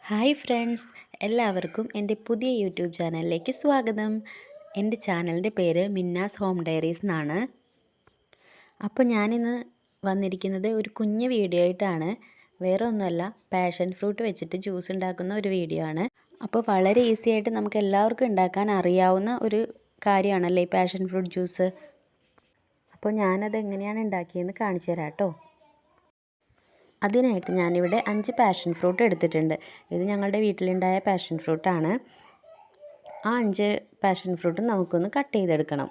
Hi friends, എല്ലാവർക്കും എൻ്റെ പുതിയ യൂട്യൂബ് ചാനലിലേക്ക് സ്വാഗതം. എൻ്റെ ചാനലിൻ്റെ പേര് മിന്നാസ് ഹോം ഡയറീസ് എന്നാണ്. അപ്പോൾ ഞാനിന്ന് വന്നിരിക്കുന്നത് ഒരു കുഞ്ഞ് വീഡിയോ ആയിട്ടാണ്. വേറെ ഒന്നുമല്ല, പാഷൻ ഫ്രൂട്ട് വെച്ചിട്ട് ജ്യൂസ് ഉണ്ടാക്കുന്ന ഒരു വീഡിയോ ആണ്. അപ്പോൾ വളരെ ഈസി ആയിട്ട് നമുക്ക് എല്ലാവർക്കും ഉണ്ടാക്കാൻ അറിയാവുന്ന ഒരു കാര്യമാണല്ലേ ഈ പാഷൻ ഫ്രൂട്ട് ജ്യൂസ്. അപ്പോൾ ഞാനത് എങ്ങനെയാണ് ഉണ്ടാക്കിയതെന്ന് കാണിച്ചു തരാം കേട്ടോ. അതിനായിട്ട് ഞാനിവിടെ 5 പാഷൻ ഫ്രൂട്ട് എടുത്തിട്ടുണ്ട്. ഇത് ഞങ്ങളുടെ വീട്ടിലുണ്ടായ പാഷൻ ഫ്രൂട്ടാണ്. ആ 5 പാഷൻ ഫ്രൂട്ടും നമുക്കൊന്ന് കട്ട് ചെയ്തെടുക്കണം.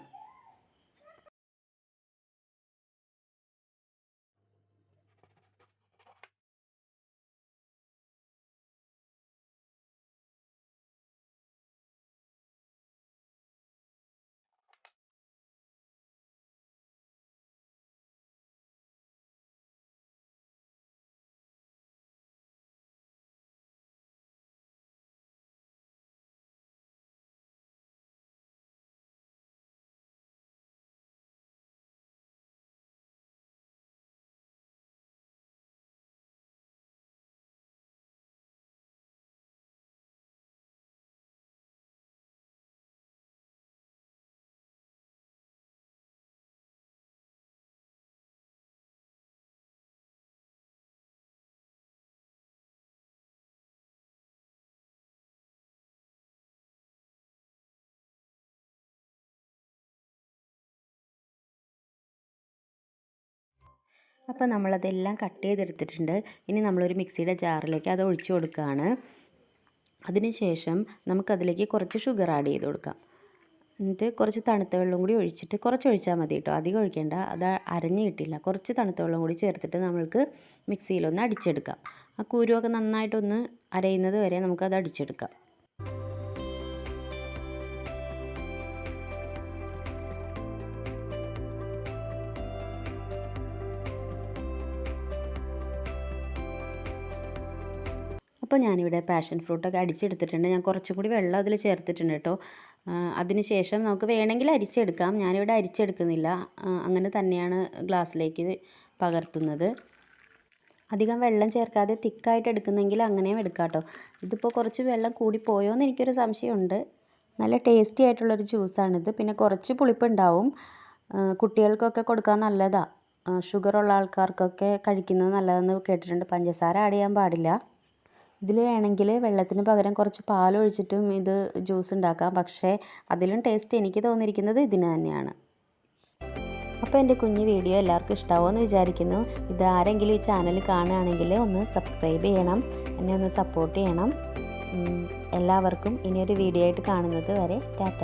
അപ്പോൾ നമ്മളതെല്ലാം കട്ട് ചെയ്തെടുത്തിട്ടുണ്ട്. ഇനി നമ്മളൊരു മിക്സിയുടെ ജാറിലേക്ക് അത് ഒഴിച്ചു കൊടുക്കുകയാണ്. അതിനുശേഷം നമുക്കതിലേക്ക് കുറച്ച് ഷുഗർ ആഡ് ചെയ്ത് കൊടുക്കാം. എന്നിട്ട് കുറച്ച് തണുത്ത വെള്ളം കൂടി ഒഴിച്ചിട്ട് കുറച്ച് ഒഴിച്ചാൽ മതി കേട്ടോ, അധികം ഒഴിക്കേണ്ട, അത് അരഞ്ഞ് കിട്ടില്ല. കുറച്ച് തണുത്ത വെള്ളം കൂടി ചേർത്തിട്ട് നമ്മൾക്ക് മിക്സിയിലൊന്ന് അടിച്ചെടുക്കാം. ആ കുരുവൊക്കെ നന്നായിട്ടൊന്ന് അരയുന്നത് വരെ നമുക്കത് അടിച്ചെടുക്കാം. അപ്പോൾ ഞാനിവിടെ പാഷൻ ഫ്രൂട്ടൊക്കെ അടിച്ചെടുത്തിട്ടുണ്ട്. ഞാൻ കുറച്ചും കൂടി വെള്ളം അതിൽ ചേർത്തിട്ടുണ്ട് കേട്ടോ. അതിന് ശേഷം നമുക്ക് വേണമെങ്കിൽ അരിച്ചെടുക്കാം. ഞാനിവിടെ അരിച്ചെടുക്കുന്നില്ല, അങ്ങനെ തന്നെയാണ് ഗ്ലാസ്സിലേക്ക് പകർത്തുന്നത്. അധികം വെള്ളം ചേർക്കാതെ തിക്കായിട്ട് എടുക്കുന്നെങ്കിൽ അങ്ങനെയും എടുക്കാം കേട്ടോ. ഇതിപ്പോൾ കുറച്ച് വെള്ളം കൂടിപ്പോയോ എന്ന് എനിക്കൊരു സംശയമുണ്ട്. നല്ല ടേസ്റ്റി ആയിട്ടുള്ളൊരു ജ്യൂസാണിത്. പിന്നെ കുറച്ച് പുളിപ്പുണ്ടാവും. കുട്ടികൾക്കൊക്കെ കൊടുക്കാൻ നല്ലതാണ്. ഷുഗറുള്ള ആൾക്കാർക്കൊക്കെ കഴിക്കുന്നത് നല്ലതെന്ന് കേട്ടിട്ടുണ്ട്. പഞ്ചസാര ആഡ് ചെയ്യാൻ പാടില്ല. ഇതിൽ വേണമെങ്കിൽ വെള്ളത്തിന് പകരം കുറച്ച് പാലൊഴിച്ചിട്ടും ഇത് ജ്യൂസ് ഉണ്ടാക്കാം. പക്ഷേ അതിലും ടേസ്റ്റ് എനിക്ക് തോന്നിയിരിക്കുന്നത് ഇതിന് തന്നെയാണ്. അപ്പോൾ എൻ്റെ കുഞ്ഞു വീഡിയോ എല്ലാവർക്കും ഇഷ്ടമാവുമെന്ന് വിചാരിക്കുന്നു. ഇത് ആരെങ്കിലും ഈ ചാനൽ കാണുകയാണെങ്കിൽ ഒന്ന് സബ്സ്ക്രൈബ് ചെയ്യണം, എന്നെ ഒന്ന് സപ്പോർട്ട് ചെയ്യണം. എല്ലാവർക്കും ഇനിയൊരു വീഡിയോ ആയിട്ട് കാണുന്നത് വരെ ടാറ്റ.